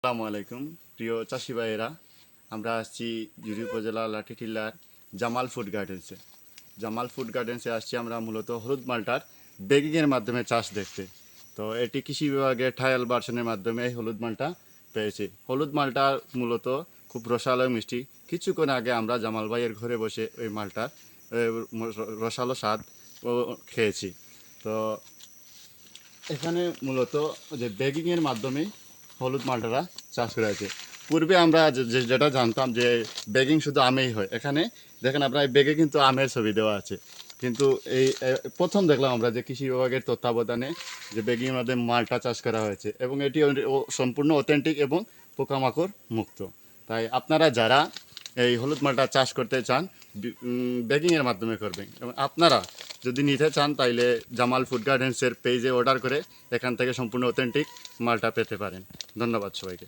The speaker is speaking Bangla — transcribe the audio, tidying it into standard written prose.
আসসালামু আলাইকুম প্রিয় চাষি ভাইয়েরা, আমরা আসছি জুড়ি উপজেলা লাঠিটিল্লার জামাল ফুড গার্ডেন্সে। জামাল ফুড গার্ডেন্সে আসছি আমরা মূলত হলুদ মালটার বেগিংয়ের মাধ্যমে চাষ দেখতে। তো এটি কৃষি বিভাগের ট্রায়াল ভার্সনের মাধ্যমে এই হলুদ মালটা পেয়েছি। হলুদ মালটা মূলত খুব রসালো মিষ্টি। কিছুক্ষণ আগে আমরা জামাল ভাইয়ের ঘরে বসে ওই মালটার রসালো স্বাদ খেয়েছি। তো এখানে মূলত যে বেগিংয়ের মাধ্যমে হলুদ মালটারা চাষ করা হয়েছে। পূর্বে আমরা যেটা জানতাম যে বেগিং শুধু আমেই হয়, এখানে দেখেন আপনার বেগে কিন্তু আমের ছবি দেওয়া আছে। কিন্তু এই প্রথম দেখলাম আমরা যে কৃষি বিভাগের তত্ত্বাবধানে যে বেগিংয়ের মাধ্যমে মালটা চাষ করা হয়েছে এবং এটি সম্পূর্ণ অথেন্টিক এবং পোকামাকড় মুক্ত। তাই আপনারা যারা এই হলুদ মালটা চাষ করতে চান বেগিংয়ের মাধ্যমে করবেন, এবং আপনারা যদি নিতে চান তাইলে জামাল ফুড গার্ডেন্সের পেজে অর্ডার করে এখান থেকে সম্পূর্ণ অথেন্টিক মালটা পেতে পারেন। ধন্যবাদ সবাইকে।